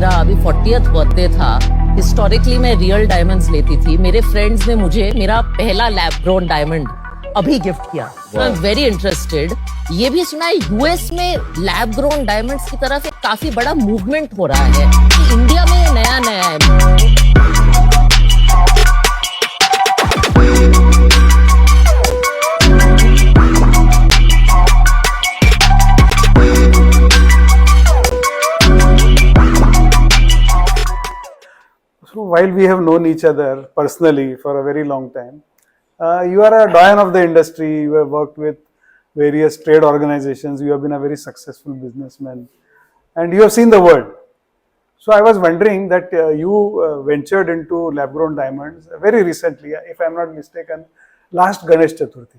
मेरा अभी 40th birthday था, हिस्टोरिकली मैं रियल डायमंड्स लेती थी. मेरे फ्रेंड्स ने मुझे मेरा पहला लैब ग्रोन डायमंड अभी गिफ्ट किया. I am very interested. ये भी सुना है यूएस में लैब ग्रोन डायमंड्स की तरफ एक काफी बड़ा मूवमेंट हो रहा है. इंडिया में नया नया है. So while we have known each other personally for a very long time, you are a doyen of the industry. You have worked with various trade organizations. You have been a very successful businessman, and you have seen the world. So I was wondering that you ventured into lab-grown diamonds very recently, if I am not mistaken, last Ganesh Chaturthi.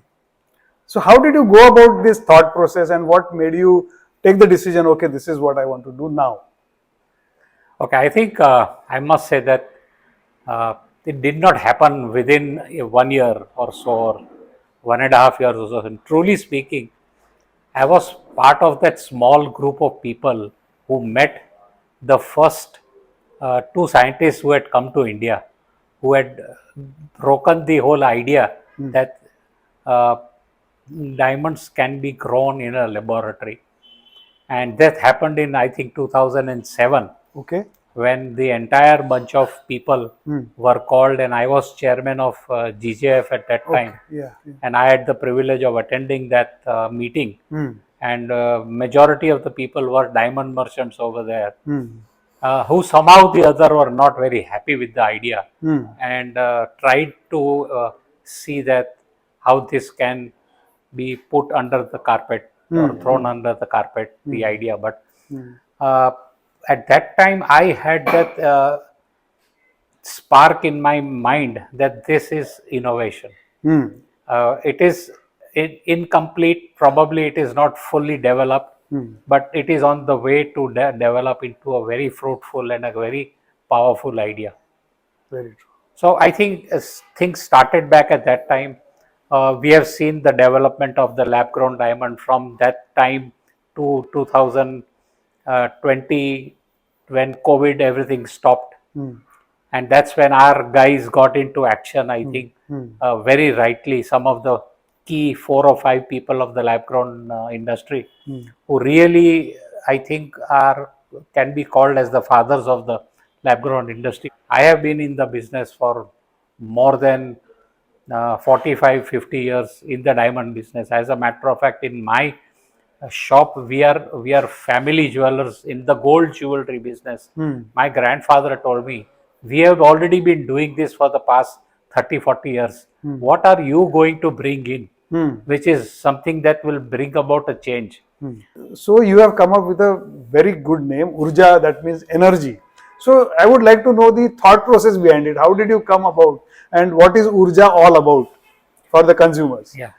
So how did you go about this thought process, and what made you take the decision? Okay, this is what I want to do now. Okay, I think I must say that it did not happen within 1 year or so, or 1.5 years or so. And truly speaking, I was part of that small group of people who met the first two scientists who had come to India, who had broken the whole idea that diamonds can be grown in a laboratory. And that happened in, I think, 2007. Okay. When the entire bunch of people were called, and I was chairman of GJF at that time. Yeah. And I had the privilege of attending that meeting. And majority of the people were diamond merchants over there, who somehow the other were not very happy with the idea, and tried to see that how this can be put under the carpet or thrown under the carpet, the idea. But at that time, I had that spark in my mind that this is innovation. It is incomplete, probably it is not fully developed, but it is on the way to develop into a very fruitful and a very powerful idea. Very true. So I think as things started back at that time. We have seen the development of the lab-grown diamond from that time to 2020, when COVID, everything stopped. And that's when our guys got into action, I think, very rightly. Some of the key 4 or 5 people of the lab-grown industry who really, I think, can be called as the fathers of the lab-grown industry. I have been in the business for more than 45-50 years in the diamond business. As a matter of fact, in my shop, we are family jewelers in the gold jewelry business. My grandfather told me, we have already been doing this for the past 30-40 years. What are you going to bring in, which is something that will bring about a change? So you have come up with a very good name, Urja, that means energy. So I would like to know the thought process behind it. How did you come about, and what is Urja all about for the consumers? Yeah.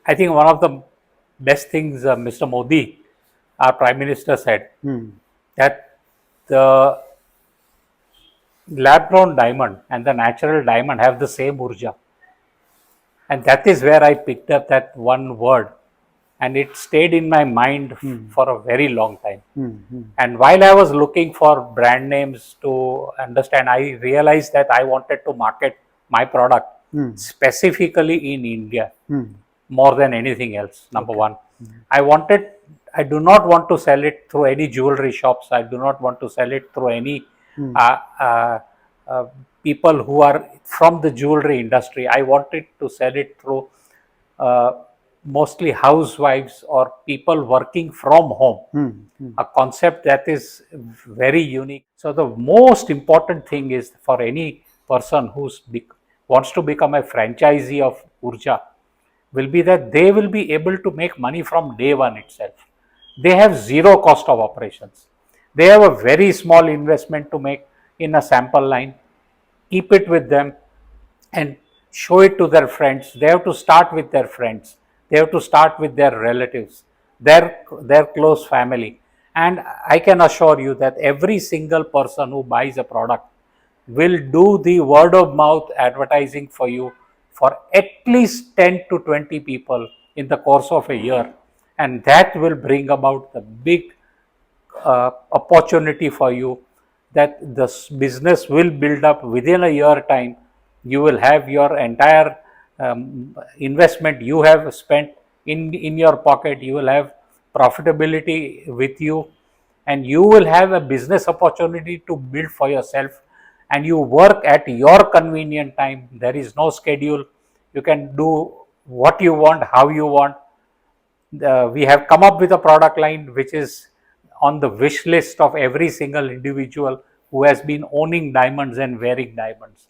I think one of the best things Mr. Modi, our Prime Minister, said, that the lab-grown diamond and the natural diamond have the same Urja. And that is where I picked up that one word. And it stayed in my mind for a very long time. And while I was looking for brand names to understand, I realized that I wanted to market my product specifically in India more than anything else, number one. I do not want to sell it through any jewelry shops. I do not want to sell it through any people who are from the jewelry industry. I wanted to sell it through mostly housewives or people working from home, a concept that is very unique. So the most important thing is for any person who wants to become a franchisee of Urja will be that they will be able to make money from day one itself. They have zero cost of operations. They have a very small investment to make in a sample line, keep it with them and show it to their friends. They have to start with their friends. They have to start with their relatives, their close family. And I can assure you that every single person who buys a product will do the word of mouth advertising for you for at least 10 to 20 people in the course of a year. And that will bring about the big opportunity for you, that this business will build up within a year time. You will have your entire investment you have spent in your pocket. You will have profitability with you, and you will have a business opportunity to build for yourself, and you work at your convenient time. There is no schedule. You can do what you want, how you want. We have come up with a product line which is on the wish list of every single individual who has been owning diamonds and wearing diamonds.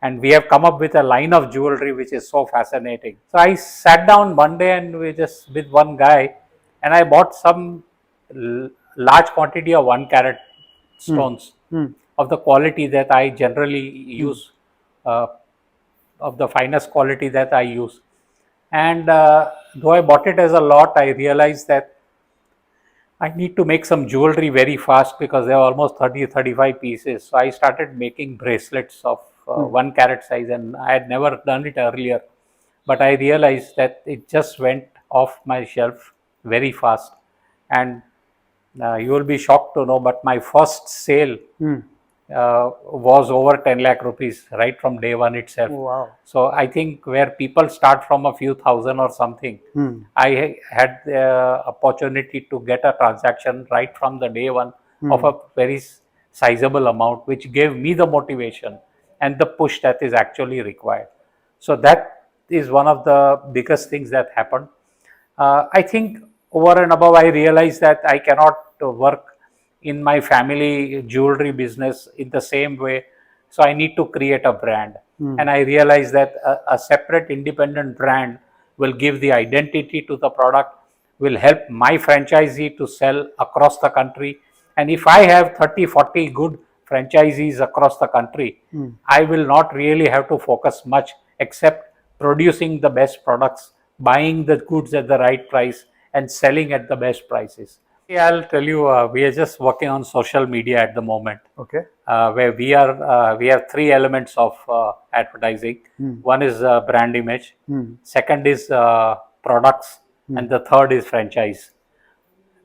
And we have come up with a line of jewelry which is so fascinating. So I sat down one day and we just with one guy, and I bought some large quantity of 1 carat stones of the quality that I generally use, of the finest quality that I use. And though I bought it as a lot, I realized that I need to make some jewelry very fast because there are almost 30, 35 pieces. So I started making bracelets of 1 carat size, and I had never done it earlier. But I realized that it just went off my shelf very fast. And you will be shocked to know, but my first sale was over 10 lakh rupees right from day one itself. Wow. So I think where people start from a few thousand or something, I had the opportunity to get a transaction right from the day one of a very sizable amount, which gave me the motivation and the push that is actually required. So that is one of the biggest things that happened. I think over and above, I realized that I cannot work in my family jewelry business in the same way. So I need to create a brand. And I realized that a separate independent brand will give the identity to the product, will help my franchisee to sell across the country. And if I have 30, 40 good franchisees across the country, I will not really have to focus much except producing the best products, buying the goods at the right price, and selling at the best prices. Yeah, I'll tell you, we are just working on social media at the moment. Okay. Where we have 3 elements of advertising. One is brand image, second is products, and the third is franchise.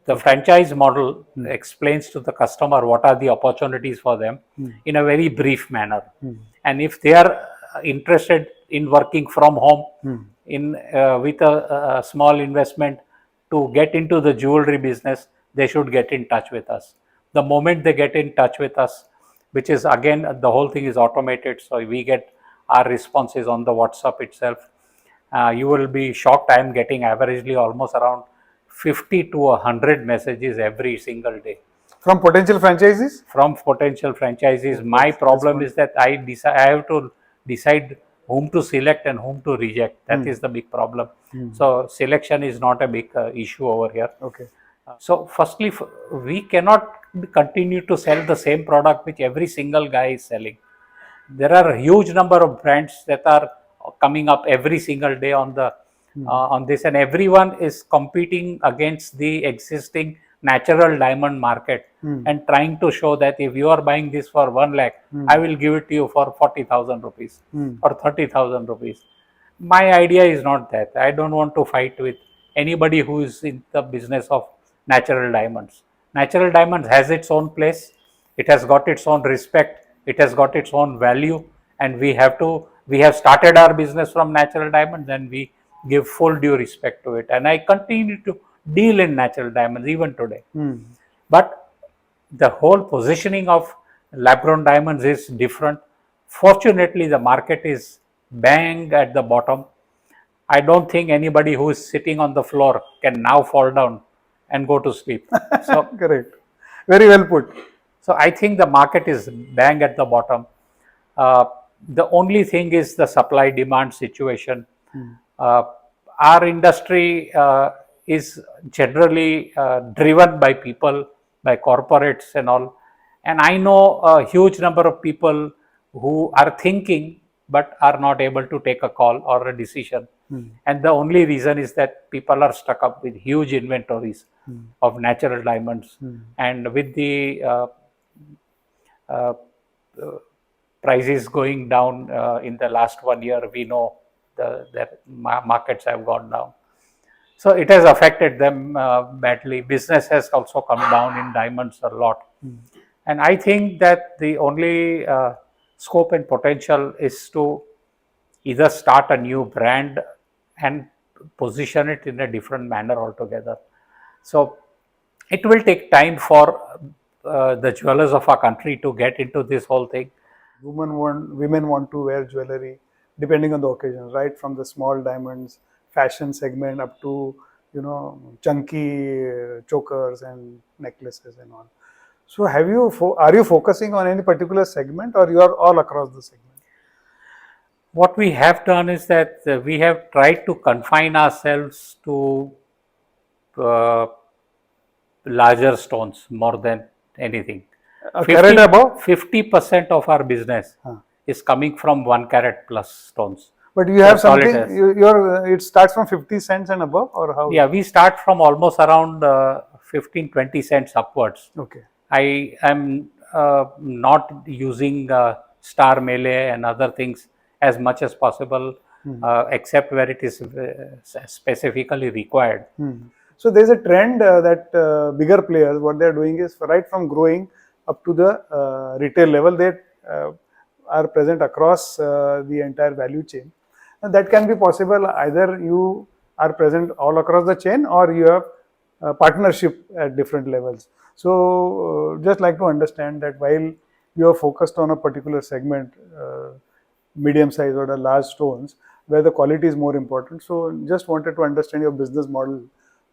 The franchise model explains to the customer what are the opportunities for them in a very brief manner. And if they are interested in working from home in with a small investment to get into the jewelry business, they should get in touch with us. The moment they get in touch with us, which is again, the whole thing is automated, so we get our responses on the WhatsApp itself. You will be shocked. I am getting averagely almost around 50 to 100 messages every single day From potential franchisees? from potential franchisees. My problem is that I have to decide whom to select and whom to reject. That is the big problem. So selection is not a big issue over here. Okay. So firstly, we cannot continue to sell the same product which every single guy is selling. There are a huge number of brands that are coming up every single day on the on this, and everyone is competing against the existing natural diamond market and trying to show that if you are buying this for 1 lakh, I will give it to you for 40,000 rupees or 30,000 rupees. My idea is not that. I don't want to fight with anybody who is in the business of natural diamonds. Natural diamonds has its own place. It has got its own respect. It has got its own value, and we have started our business from natural diamonds, and we give full due respect to it. And I continue to deal in natural diamonds even today. But the whole positioning of lab grown diamonds is different. Fortunately, the market is bang at the bottom. I don't think anybody who is sitting on the floor can now fall down and go to sleep. So, Correct. Very well put. so I think the market is bang at the bottom. The only thing is the supply demand situation. Our industry is generally driven by people, by corporates and all. And I know a huge number of people who are thinking but are not able to take a call or a decision. And the only reason is that people are stuck up with huge inventories of natural diamonds. And with the prices going down in the last 1 year, we know the markets have gone down. So it has affected them badly. Business has also come down in diamonds a lot. And I think that the only scope and potential is to either start a new brand and position it in a different manner altogether. So it will take time for the jewelers of our country to get into this whole thing. Women want to wear jewelry depending on the occasion, right from the small diamonds fashion segment up to chunky chokers and necklaces and all. So are you focusing on any particular segment, or you are all across the segment? What we have done is that we have tried to confine ourselves to larger stones more than anything. A carat above? 50% of our business is coming from 1 carat plus stones. But you have something, it starts from 50 cents and above, or how? Yeah, we start from almost around 15-20 cents upwards. Okay. I am not using star melee and other things as much as possible, except where it is specifically required. So there is a trend that bigger players, what they are doing is, right from growing up to the retail level, they are present across the entire value chain. And that can be possible either you are present all across the chain, or you have partnership at different levels. So just like to understand that while you are focused on a particular segment, medium size or the large stones, where the quality is more important. So just wanted to understand your business model,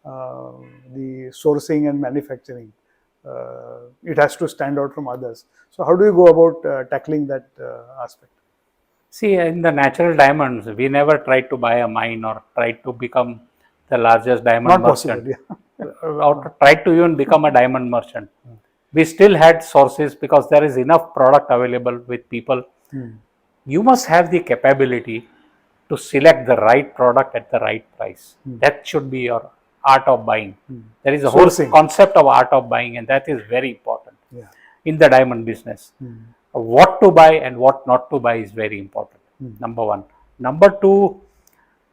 the sourcing and manufacturing. It has to stand out from others. So how do you go about tackling that aspect? See, in the natural diamonds, we never tried to buy a mine or tried to become the largest diamond merchant. Or tried to even become a diamond merchant. We still had sources because there is enough product available with people. You must have the capability to select the right product at the right price. That should be your art of buying. There is a whole concept of art of buying, and that is very important in the diamond business. What to buy and what not to buy is very important. Number one. Number two,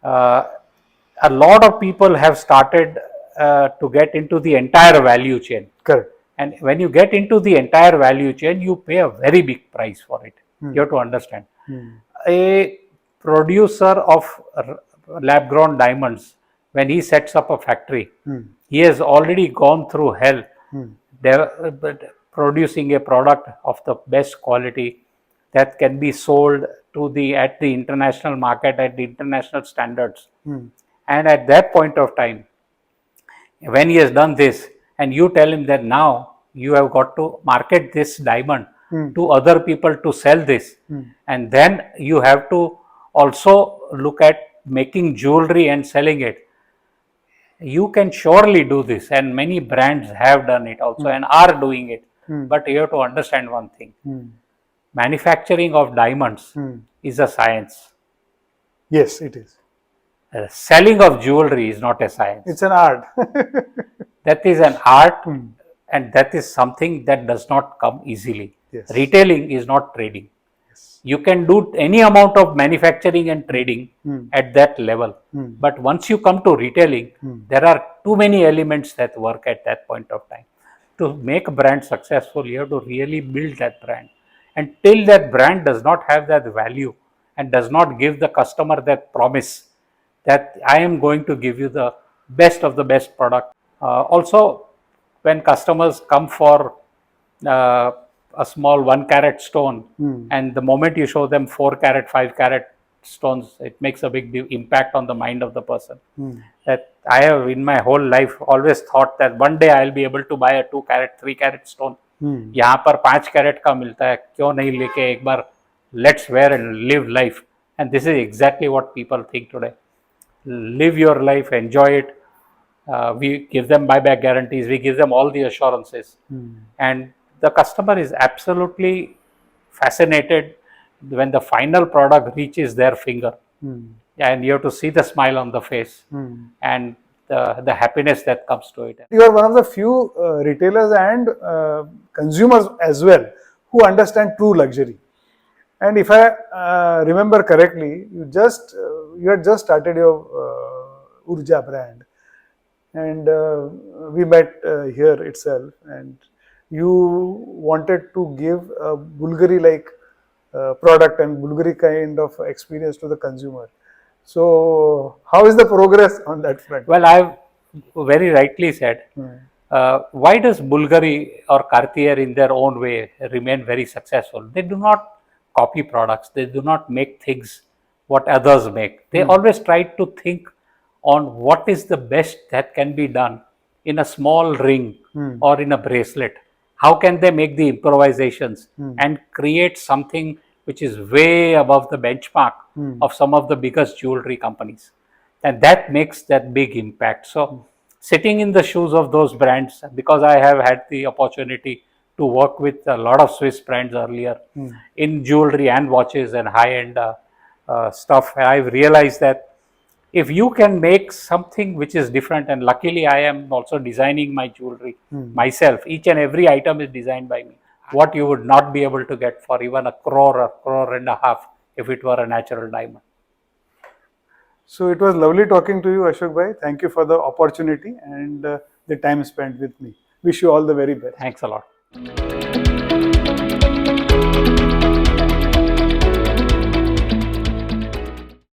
a lot of people have started to get into the entire value chain. Correct. And when you get into the entire value chain, you pay a very big price for it. You have to understand. A producer of lab grown diamonds, when he sets up a factory, he has already gone through hell producing a product of the best quality that can be sold to at the international market at the international standards. And at that point of time, when he has done this, and you tell him that now you have got to market this diamond to other people to sell this, and then you have to also look at making jewelry and selling it. You can surely do this, and many brands have done it also and are doing it. But you have to understand one thing. Manufacturing of diamonds is a science. Yes, it is. Selling of jewelry is not a science. It's an art. That is an art, and that is something that does not come easily. Yes. Retailing is not trading. You can do any amount of manufacturing and trading at that level. But once you come to retailing, there are too many elements that work at that point of time. To make a brand successful, you have to really build that brand. And till that brand does not have that value and does not give the customer that promise that I am going to give you the best of the best product. Also, when customers come for a small 1 carat stone, and the moment you show them 4 carat, 5 carat stones, it makes a big impact on the mind of the person. That I have in my whole life always thought that one day I will be able to buy a 2 carat, 3 carat stone. यहाँ पर 5 carat का मिलता है, क्यों नहीं लेके एक बार let's wear and live life. And this is exactly what people think today. Live your life, enjoy it. We give them buyback guarantees, we give them all the assurances, and the customer is absolutely fascinated when the final product reaches their finger. And you have to see the smile on the face and the happiness that comes to it. You are one of the few retailers and consumers as well who understand true luxury. And if I remember correctly, you had just started your Urja brand, and we met here itself, and you wanted to give a Bulgari like product and Bulgari kind of experience to the consumer. So how is the progress on that front? Well, I've very rightly said, why does Bulgari or Cartier in their own way remain very successful? They do not copy products. They do not make things what others make. They always try to think on what is the best that can be done in a small ring or in a bracelet. How can they make the improvisations and create something which is way above the benchmark of some of the biggest jewelry companies? And that makes that big impact. So sitting in the shoes of those brands, because I have had the opportunity to work with a lot of Swiss brands earlier in jewelry and watches and high-end stuff, I've realized that if you can make something which is different, and luckily I am also designing my jewelry myself, each and every item is designed by me, what you would not be able to get for even a crore or crore and a half if it were a natural diamond. So it was lovely talking to you, Ashok Bhai. Thank you for the opportunity and the time spent with me. Wish you all the very best. Thanks a lot.